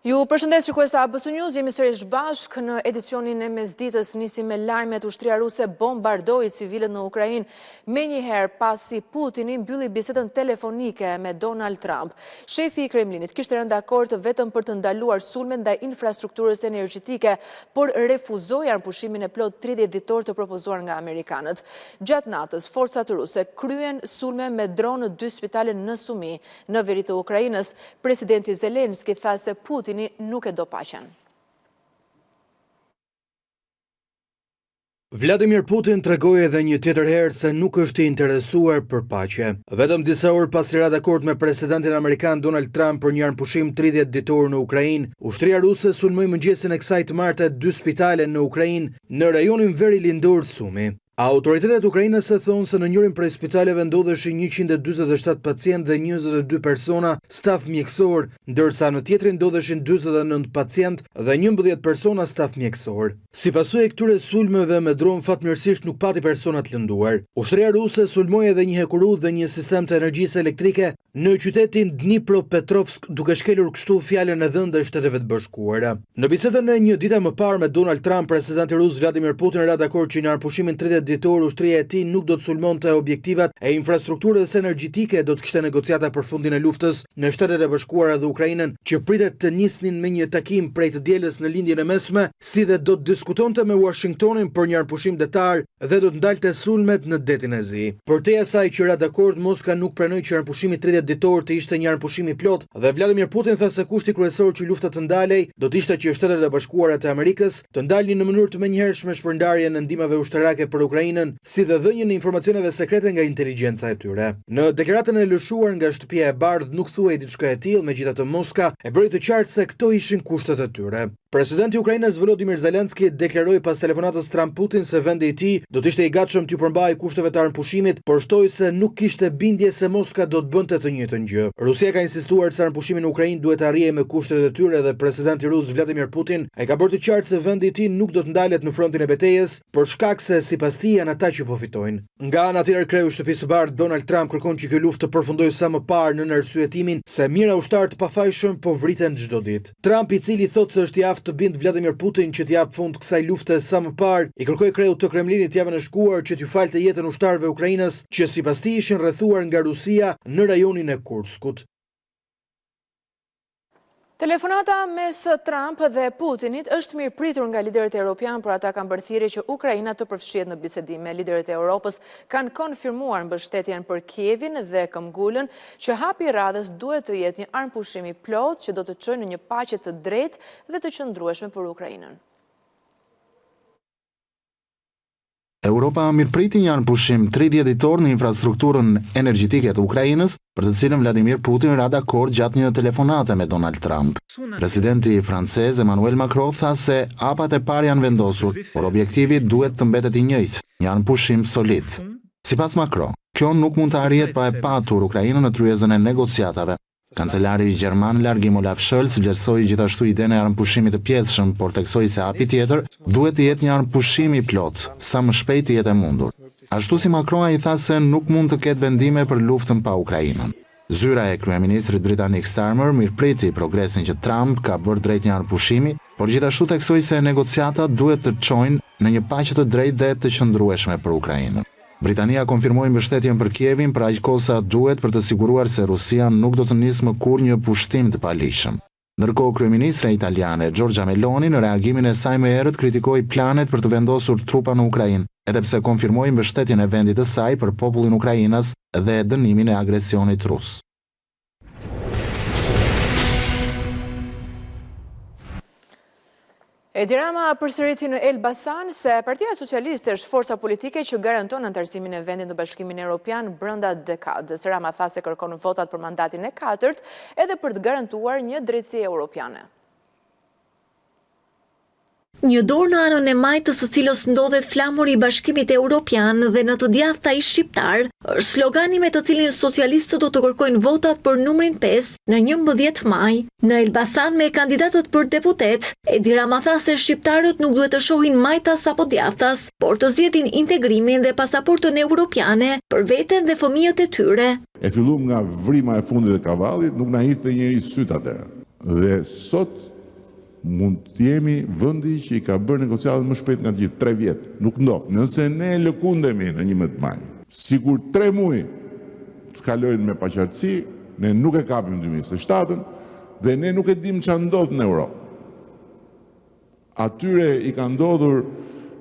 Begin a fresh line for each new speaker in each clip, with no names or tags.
Ju përshëndes shikues të ABC News, jemi sërish bashkë në edicionin e mesditës. Nisi me lajmet ushtria ruse bombardoi civilët në Ukrainë menjëherë pasi Putini mbylli bisedën telefonike me Donald Trump. Shefi i Kremlinit kishte rënë dakord vetëm për të ndaluar sulmet ndaj infrastrukturës energjetike, por refuzoi anëpushimin e plot 30 ditor të propozuar nga amerikanët. Gjatë natës, forcat ruse kryen sulme me dronë në 2 spitale në Sumi, në veri të Ukrainës. Presidenti Zelenski tha se Putin nuk e do paqen.
Vladimir Putin tregoi edhe një tjetër herë se nuk është i interesuar për paqe. Vetëm disa orë pasi ra dakord me presidentin amerikan Donald Trump për një anëpushim 30 ditor në Ukrainë, ushtria ruse sulmoi mëngjesin e kësaj të marte 2 spitale në Ukrainë në rajonin veri lindor Sumi. Autoritetet ukrainase thonë se në njërin prej spitaleve ndodheshin 147 pacient dhe 22 persona staf mjekësor, ndërsa në tjetrin ndodheshin 49 pacient dhe 11 persona staf mjekësor. Si pasojë e këtyre sulmeve me dron, fatmirësisht nuk pati persona të lënduar. Ushtria ruse sulmoi edhe një hekurudh dhe një sistem të energjisë elektrike në qytetin Dnipropetrovsk, duke shkelur kështu fjalën e dhënë ndaj Shteteve të Bashkuara. Në bisedën e një dite më parë me Donald Trump, presidenti rus Vladimir Putin ra dakord që në anëpushimin 30 ditor ushtria e tij nuk do të sulmonte objektivat e infrastrukturës energjetike, do të kishte negociata për fundin e luftës në Shtetet e Bashkuara dhe Ukrainën, që pritet të nisnin me një takim prej të dielës në lindjen e mesme, si dhe do të diskutonte me Washingtonin për një anëpushim detar dhe do të ndalte sulmet në detin e Zi. Përtej asaj që ra dakord, Moska nuk pranoi që anëpushimi 30 ditor të ishte një anëpushim i plot dhe Vladimir Putin tha se kushti kryesor që lufta të ndalej do të ishte që Shtetet e Bashkuara të Amerikës të ndalnin në mënyrë të menjëhershme shpërndarjen e ndihmave ushtarake për Ukrainën, si dhe dhënien e informacioneve sekrete nga inteligjenca e tyre. Në deklaratën e lëshuar nga Shtëpia e Bardhë nuk thuhej diçka e tillë, megjithatë Moska e bëri të qartë se këto ishin kushtet e tyre. Presidenti i Ukrainës Volodymyr Zelensky deklaroi pas telefonatës Trump-Putin se vendi i tij do të ishte i gatshëm t'ju përmbajë kushteve të anëpushimit, por shtoi se nuk kishte bindje se Moska do të bënte të njëjtën gjë. Rusia ka insistuar se anëpushimi në Ukrainë duhet të arrijë me kushtet e tyre dhe presidenti rus Vladimir Putin e ka bërë të qartë se vendi i tij nuk do të ndalet në frontin e betejës, për shkak se sipas tij janë ata që po fitojnë. Nga ana tjetër, kreu i Shtëpisë së Bardhë Donald Trump kërkon që kjo luftë të përfundojë sa më parë në arsyetimin se mira ushtar të pafajshëm po vriten çdo ditë. Trump, i cili thotë se është i aftë të bind Vladimir Putin që t'jap fund kësaj lufte sa më parë, i kërkoi kreut të Kremlinit javën e shkuar që t'ju falte jetën ushtarëve ukrainës që sipas tij ishin rrethuar nga Rusia në rajonin e Kurskut.
Telefonata mes Trump dhe Putinit është mirë pritur nga liderët europian, por ata kanë bërë thirrje që Ukraina të përfshihet në bisedime. Liderët e Europës kanë konfirmuar mbështetjen për Kievin dhe këmbgulën që hapi i radhës duhet të jetë një anëpushim i plot që do të çojë në një paqe të drejtë dhe të qëndrueshme për Ukrainën.
Europa mirëpriti një anëpushim 30 ditor në infrastrukturën energjetike të Ukrainës, për të cilën Vladimir Putin ra dakord gjatë një telefonate me Donald Trump. Presidenti francez Emmanuel Macron tha se hapat e parë janë vendosur, por objektivi duhet të mbetet i njëjtë, një anëpushim solid. Sipas Macron, kjo nuk mund të arrihet pa e patur Ukrainën në tryezën e negociatave. Kancelari gjerman Largim Olaf Scholz vlerësoi gjithashtu idenë e anëpushimit të pjesshëm, por theksoi se hapi tjetër duhet të jetë një anëpushim i plot, sa më shpejt të jetë e mundur. Ashtu si Macron, ai tha se nuk mund të ketë vendime për luftën pa Ukrainën. Zyra e kryeministrit britanik Starmer mirëpriti progresin që Trump ka bërë drejt një anëpushimi, por gjithashtu theksoi se negociatat duhet të çojnë në një paqe të drejtë dhe të qëndrueshme për Ukrainën. Britania konfirmoi mbështetjen për Kievin për aq kohë sa duhet për të siguruar se Rusia nuk do të nisë më kurrë një pushtim të palishëm. Ndërkohë, kryeministra italiane Giorgia Meloni në reagimin e saj më herët kritikoi planet për të vendosur trupa në Ukrainë, edhe pse konfirmoi mbështetjen e vendit të saj për popullin ukrainas dhe dënimin e agresionit rus.
Edi Rama përsëriti në Elbasan se Partia Socialiste është forca politike që garanton anëtarësimin e vendit në Bashkimin Evropian brenda dekadës. Rama tha se kërkon votat për mandatin e 4 edhe për të garantuar një drejtësi europiane.
Një dorë në anën e majtës së cilës ndodhet flamuri i Bashkimit Evropian dhe në të djathta i shqiptar, është slogani me të cilin socialistët do të kërkojnë votat për numrin 5 në 11 maj. Në Elbasan me kandidatët për deputet, Edi Rama tha se shqiptarët nuk duhet të shohin majtas apo djathtas, por të zgjedhin integrimin dhe pasaportën evropiane për veten dhe fëmijët e tyre.
E fillum nga vrima e fundit e kavallit, nuk na hidhte njëri syt atëherë. Dhe sot mund të jemi vendi që i ka bërë negociatën më shpejt nga gjithë 3 vjet. Nuk ndodh. Nëse ne lëkundemi në 11 maj, sikur 3 muaj të kalojnë me paqartësi, ne nuk e kapim 2027-ën dhe ne nuk e dim çfarë ndodh në Europë. Atyre i ka ndodhur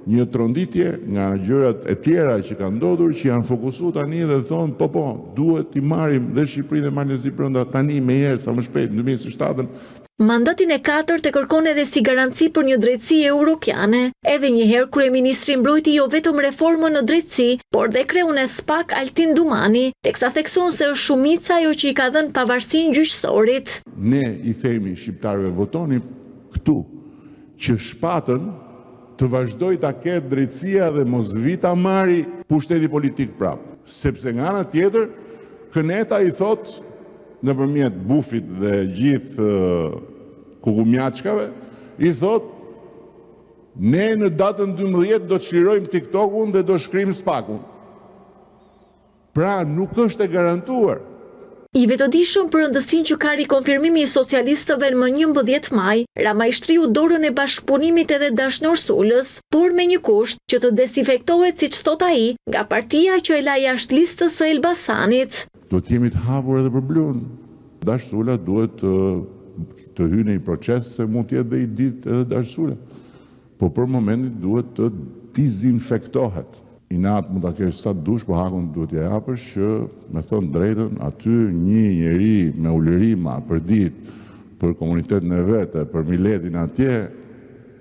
një tronditje nga gjërat e tjera që ka ndodhur, që janë fokusuar tani dhe thonë po, duhet t'i marrim dhe Shqipërinë dhe Malezi brenda tani me herë sa më shpejt në 2027-ën.
Mandatin e 4 e kërkon edhe si garanci për një drejtësi europiane. Edhe njëherë kryeministri mbrojti jo vetëm reformën në drejtësi, por dhe kreun e SPAK Altin Dumani, teksa thekson se është shumica ajo që i ka dhënë pavarësinë gjyqësorit.
Ne i themi shqiptarëve votoni këtu që shpatën të vazhdoj ta ketë drejtësia dhe mos vita marri pushteti politik prap. Sepse nga ana tjetër, Këneta i thot nëpërmjet bufit dhe gjithë kukumjaçkave, i thot ne në datën 12 do të çlirojmë TikTokun dhe do shkrim SPAK-un. Pra nuk është e garantuar.
I vetëdijshëm për rëndësinë që ka rikonfirmimi i socialistëve në 11 maj, Rama i shtriu dorën e bashkëpunimit edhe Dashnor Sulës, por me një kusht që të desinfektohet, siç thot ai, nga partia që e la jashtë listës së Elbasanit.
Do të jemi të hapur edhe për Blun. Dash Sula duhet të hyjë në një proces se mund të jetë dhe i ditë edhe Dash Sula. Po për momentin duhet të dezinfektohet. I natë mund të kesh sa dush, po hakun duhet ja japësh që, me thënë drejtën, aty një njeri me ulërima për ditë, për komunitetin e vete, për miletin atje,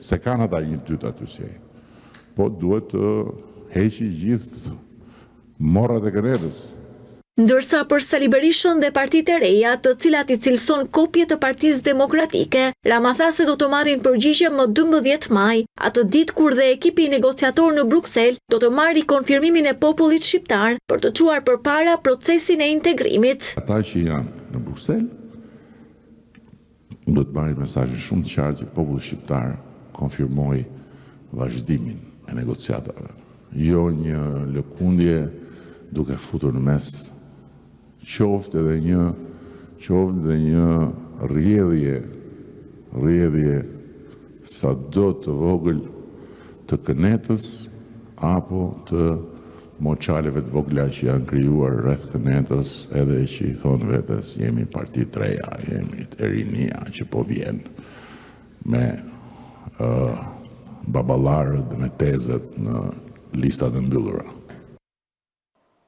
se kanë ata një tytë aty si. Po duhet të heqi gjithë morrat e Kënetës.
Ndërsa për Sali Berishën dhe partitë e reja, të cilat i cilëson kopje të Partisë Demokratike, Rama tha se do të marrin përgjigje më 12 maj, atë ditë kur dhe ekipi negociator në Bruksel do të marrë konfirmimin e popullit shqiptar për të çuar përpara procesin e integrimit.
Ata që janë në Bruksel do të marrin mesazhin shumë të qartë që populli shqiptar konfirmoi vazhdimin e negociatave. Jo një lëkundje duke futur në mes qoftë edhe një rrjedhje sa do të vogël të Kënetës apo të moçaleve të vogla që janë krijuar rreth Kënetës, edhe që i thonë vetes jemi parti të reja, jemi të rinia që po vjen me baballarët dhe me tezet në listat e mbyllura.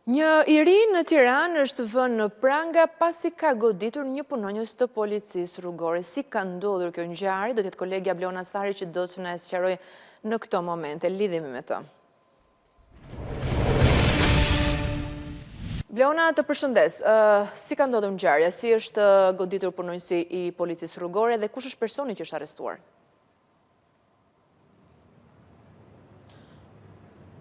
Një i ri në Tiranë është vënë në pranga pasi ka goditur një punonjës të policisë rrugore. Si ka ndodhur kjo ngjarje, do të jetë kolegja Bleona Sari që do të na sqaroj në këto momente. Lidhemi me të. Bleona, të përshëndes. Si ka ndodhur ngjarja? Si është goditur punonjësi i policisë rrugore dhe kush është personi që është arrestuar?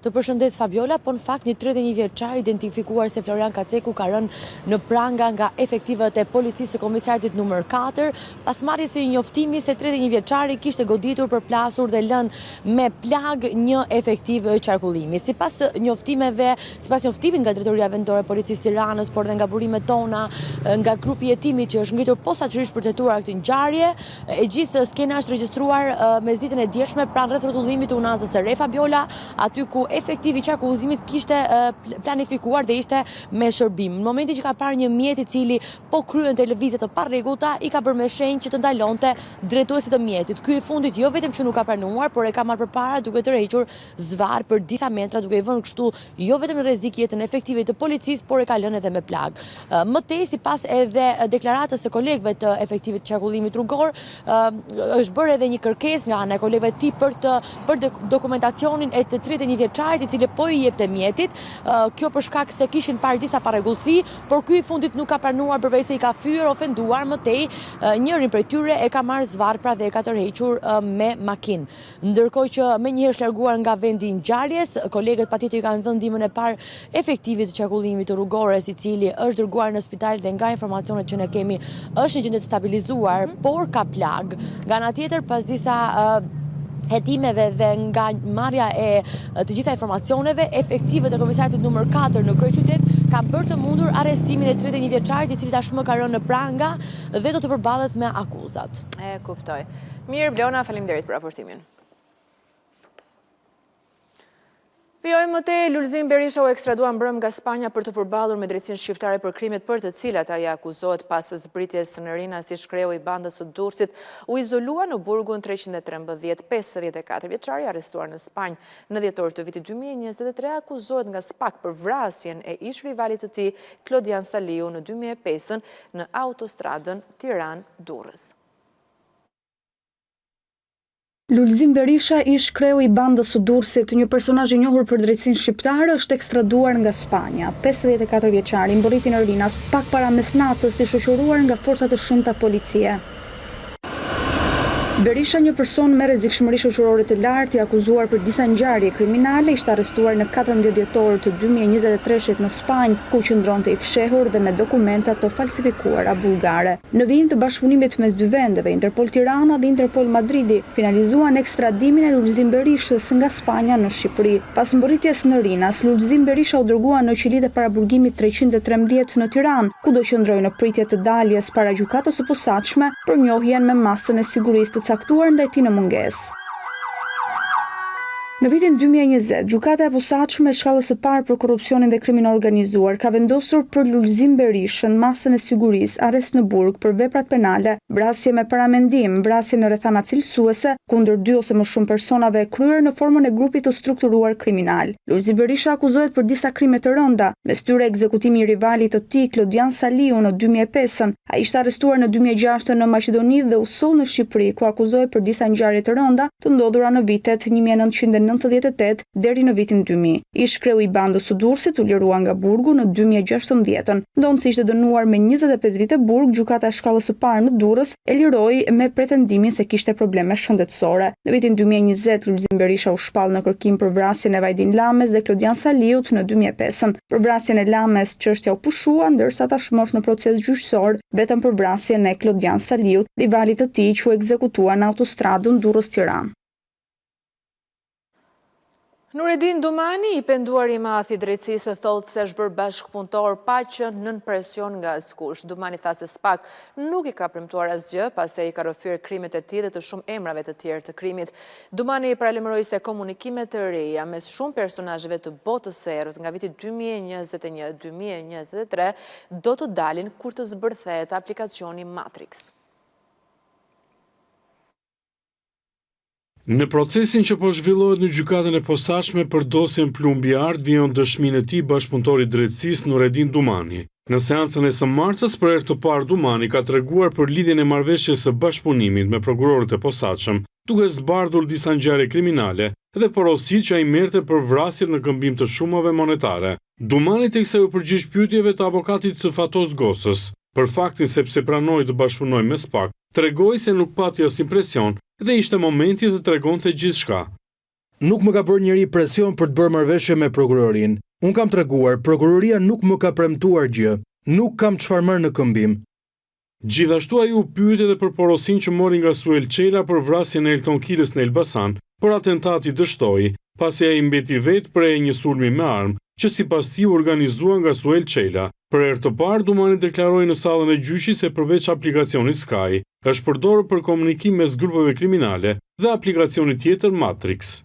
Të përshëndes Fabiola, po në fakt një 31 vjeçar identifikuar se Florian Kaceku ka rënë në pranga nga efektivët e policisë së komisariatit numër 4, pas marrjes së njoftimi se 31 vjeçari kishte goditur, përplasur dhe lënë me plag një efektiv qarkullimi. Sipas njoftimit nga Drejtoria Vendore e Policisë Tiranës, por dhe nga burimet tona, nga grupi i hetimit që është ngritur posaçërisht për të tetuar këtë ngjarje, e gjithë skena është regjistruar mesditën e djeshme pranë rreth rrotullimit të Unazës së Re, Fabiola, aty ku efektivi qarkullimit kishte planifikuar dhe ishte me shërbim. Në momentin që ka parë një mjet i cili po kryen lëvizje të parregullta, i ka bërë me shenjë që të ndalonte drejtuesit të mjetit. Ky i fundit jo vetëm që nuk ka pranuar, por e ka marrë përpara duke tërhequr zvarr për disa metra, duke i vënë kështu jo vetëm në rrezik jetën efektive të policisë, por e ka lënë edhe me plag. Më tej, sipas edhe deklaratës së kolegëve të efektivit të qarkullimit rrugor, është bërë edhe një kërkesë nga ana e kolegëve të tij për dokumentacionin e të 31 vjeçarit i cili po i jepte mjetit. Kjo për shkak se kishin parë disa parregullsi, por ky i fundit nuk ka pranuar përveç se i ka fyer, ofenduar. Më tej, njërin prej tyre e ka marrë zvarr pra dhe e ka tërhequr me makinë. Ndërkohë që menjëherë është larguar nga vendi i ngjarjes, kolegët patjetër kanë dhënë ndihmën e parë efektivit të qarkullimit të rrugores, i cili është dërguar në spital dhe nga informacionet që ne kemi është në gjendje të stabilizuar, por ka plag. Nga ana tjetër, pas disa hetimeve dhe nga marrja e të gjitha informacioneve, efektivet e komisariatit numër 4 në kryeqytet kanë bërë të mundur arrestimin e 31 vjeçarit, i cili tashmë ka rënë në pranga dhe do të përballet me akuzat.
E kuptoj. Mirë, Blona, faleminderit për raportimin. Vjojmë te Lulzim Berisha u ekstradua mbrëm nga Spanja për të përballur me drejtsinë shqiptare për krimet për të cilat ai akuzohet pas zbritjes në Rina si shkreu i bandës së Durrësit, u izolua në burgun 313. 54 vjeçari arrestuar në Spanjë në dhjetor të vitit 2023 akuzohet nga SPAK për vrasjen e ish rivalit të tij, Klodian Saliu, në 2005 në autostradën Tiranë-Durrës.
Lulzim Berisha, ish kreu i bandës së Durrësit, një personazh i njohur për drejtsinë shqiptare, është ekstraduar nga Spanja. 54 vjeçari mboriti në Rinas pak para mesnatës, i shoqëruar nga forcat e shumta policie. Berisha, një person me rrezikshmëri shoqërore të lartë, i akuzuar për disa ngjarje kriminale, ishte arrestuar në 14 dhjetor të 2023 në Spanjë, ku qëndronte i fshehur dhe me dokumenta të falsifikuara bullgare. Në vijim të bashkëpunimit mes dy vendeve, Interpol Tirana dhe Interpol Madridi finalizuan ekstradimin e Lulzim Berishës nga Spanja në Shqipëri. Pas mboritjes në Rinas, Lulzim Berisha u dërgua në qeli të paraburgimit 313 në Tiranë, ku do qëndroi në pritje të daljes para gjykatës së posaçme për njohjen me masën e sigurisë të caktuar ndaj tij në mungesë. Në vitin 2020, gjykata e posaçme e shkallës së parë për korrupsionin dhe krimin organizuar ka vendosur për Lulzim Berishën masën e sigurisë, arrest në burg për veprat penale, vrasje me paramendim, vrasje në rrethana cilësuese kundër 2 ose më shumë personave e kryer në formën e grupit të strukturuar kriminal. Lulzim Berisha akuzohet për disa krime të rënda, mes tyre ekzekutimi i rivalit të tij, Klodian Saliu, në 2005. Ai ishte arrestuar në 2006 në Maqedoni dhe u soll në Shqipëri, ku akuzohet për disa ngjarje të rënda të ndodhura në vitet 1998 deri në vitin 2000. Ish kreu i bandës së Durrësit u lirua nga burgu në 2016. Ndonë se ishte dënuar me 25 vite burg, gjykata e shkallës së parë në Durrës e liroi me pretendimin se kishte probleme shëndetësore. Në vitin 2020, Lulzim Berisha u shpall në kërkim për vrasjen e Vajdin Lames dhe Klodian Saliut në 2005. Për vrasjen e Lames çështja u pushua, ndërsa tashmë është në proces gjyqësor vetëm për vrasjen e Klodian Saliut, rivalit të tij që u ekzekutua në autostradën Durrës-Tiranë.
Nuredin Dumani, i penduar i madh i drejtësisë, thotë se është bërë bashkëpunëtor pa qenë nën presion nga askush. Dumani tha se SPAK nuk i ka premtuar asgjë, pasi i ka rrëfyer krimet e tij dhe të shumë emrave të tjerë të krimit. Dumani i paralajmëroi se komunikimet të reja mes shumë personazheve të botës së errët nga viti 2021-2023 do të dalin kur të zbërthehet aplikacioni Matrix.
Në procesin që po zhvillohet në gjykatën e posaçme për dosjen Plumbi Art, vijon dëshminë e tij bashkëpunëtori i drejtësisë Nuredin Dumani. Në seancën e së martës, për herë të parë Dumani ka treguar për lidhjen e marrëveshjes së bashkëpunimit me prokurorët e posaçëm, duke zbardhur disa ngjarje kriminale dhe porositë që ai merrte për vrasjet në këmbim të shumave monetare. Dumani teksa u përgjigj pyetjeve të avokatit të Fatos Gosës për faktin se pse pranoi të bashkëpunojë me SPAK, tregoi se nuk pati asnjë presion dhe ishte momenti të tregonte gjithçka.
Nuk më ka bërë njëri presion për të bërë marrëveshje me prokurorin. Unë kam treguar, prokuroria nuk më ka premtuar gjë. Nuk kam çfarë marr në këmbim.
Gjithashtu ai u pyeti edhe për porosin që mori nga Suel Çela për vrasjen e Elton Kilës në Elbasan, por atentati dështoi, pasi ai mbeti vetë prej një sulmi me armë, që sipas tij u organizua nga Suel Çela. Për herë të parë, Dumani deklaroi në sallën e gjyqit se përveç aplikacionit Sky, është përdorur për komunikim mes grupeve kriminale dhe aplikacioni tjetër Matrix.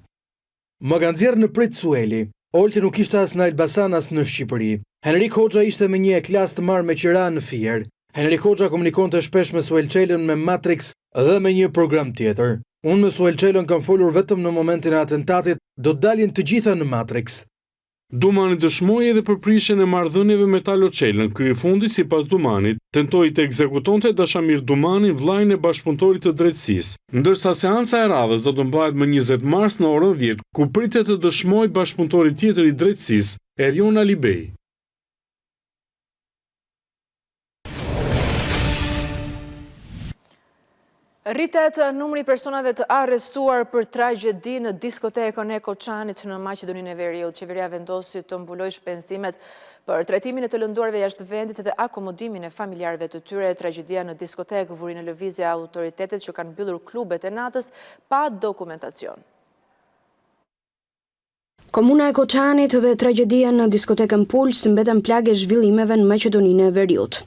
Më kanë nxjerrë në prit Sueli. Olti nuk ishte as në Elbasan as në Shqipëri. Henrik Hoxha ishte me një klas të marrë me qira në Fier. Henrik Hoxha komunikonte shpesh me Suel Çelën me Matrix dhe me një program tjetër. Unë me Suel Çelën kam folur vetëm në momentin e atentatit, do të dalin të gjitha në Matrix.
Dumani dëshmoi edhe për prishjen e marrëdhënieve me Talo Çelën. Ky i fundit, sipas Dumanit, tentoi të ekzekutonte Dashamir Dumanin, vllain e bashkëpunëtorit të drejtësisë. Ndërsa seanca e radhës do të mbahet më 20 mars në orën 10, ku pritet të dëshmojë bashkëpunëtori tjetër i drejtësisë, Erion Alibej.
Rritet numri personave të arrestuar për tragjedi në diskotekën e Koçanit në Maqedoninë e Veriut. Qeveria vendosi të mbulojë shpenzimet për trajtimin e të lënduarve jashtë vendit dhe akomodimin e familjarëve të tyre. Tragjedia në diskotekë vuri në lëvizje autoritetet që kanë mbyllur klubet e natës pa dokumentacion.
Komuna e Koçanit dhe tragjedia në diskotekën Puls mbeten plagë e zhvillimeve në Maqedoninë e Veriut.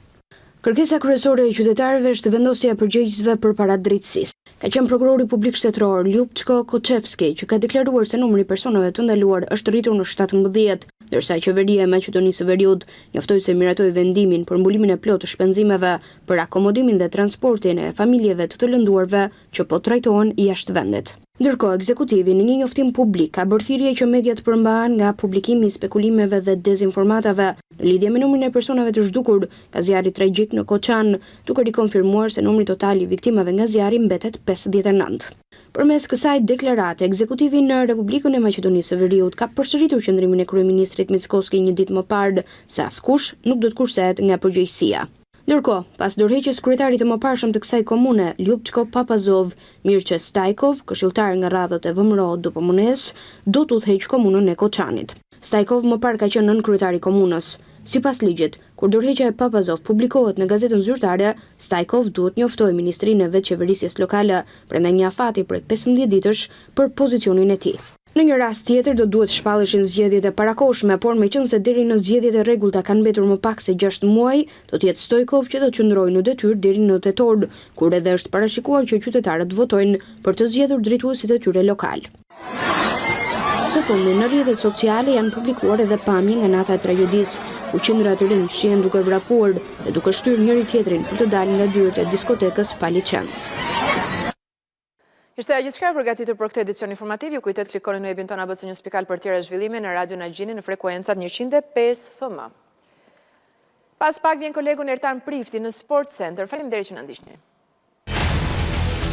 Kërkesa kryesore e qytetarëve është vendosja e përgjegjësve përpara drejtësisë. Ka qenë prokurori publik shtetëror Ljupçko Koçevski që ka deklaruar se numri i personave të ndaluar është rritur në 17, ndërsa qeveria e Maqedonisë së Veriut njoftoi se miratoi vendimin për mbulimin e plotë të shpenzimeve për akomodimin dhe transportin e familjeve të lënduarve që po trajtohen jashtë vendit. Ndërkohë, ekzekutivi në një njoftim publik ka bërë thirrje që mediat përmbahen nga publikimi i spekulimeve dhe dezinformatave në lidhje me numrin e personave të zhdukur nga zjarri tragjik në Koçan, duke rikonfirmuar se numri total i viktimave nga zjarri mbetet 59. Përmes kësaj deklarate, ekzekutivi në Republikën e Maqedonisë së Veriut ka përsëritur qëndrimin e kryeministrit Mickoski një ditë më parë se askush nuk do të kursehet nga përgjegjësia. Ndërkohë, pas dorëheqjes kryetarit të mëparshëm të kësaj komune, Ljupçko Papazov, Mirçe Stajkov, këshilltar nga radhët e VMRO DPMN-s, do të udhëheq komunën e Koçanit. Stajkov më parë ka qenë nën kryetari i komunës. Sipas ligjit, kur dorëheqja e Papazov publikohet në gazetën zyrtare, Stajkov duhet njoftojë ministrinë e vetëqeverisjes lokale brenda një afati prej 15 ditësh për pozicionin e tij. Në një rast tjetër do duhet shpalleshin zgjedhjet e parakohshme, por meqense deri në zgjedhjet e rregullta kanë mbetur më pak se 6 muaj, do të jetë Stojkov që do të qëndrojë në detyrë deri në tetor, kur edhe është parashikuar që qytetarët votojnë për të zgjedhur drejtuesit e tyre lokal. Së fundi, në rrjetet sociale janë publikuar edhe pamje nga nata e tragjedisë, ku qindra të rinj shihen duke vrapuar dhe duke shtyrë njëri tjetrin për të dalë nga dyert e diskotekës pa licencë.
Ishte gjithçka përgatitur për këtë edicion informativ. Ju kujtohet klikoni në webin tonë ABC News për tjera zhvillime në Radio na gjeni në frekuencat 105 FM. Pas pak vjen kolegu Ertan Prifti në Sport Center. Faleminderit që na ndiqni.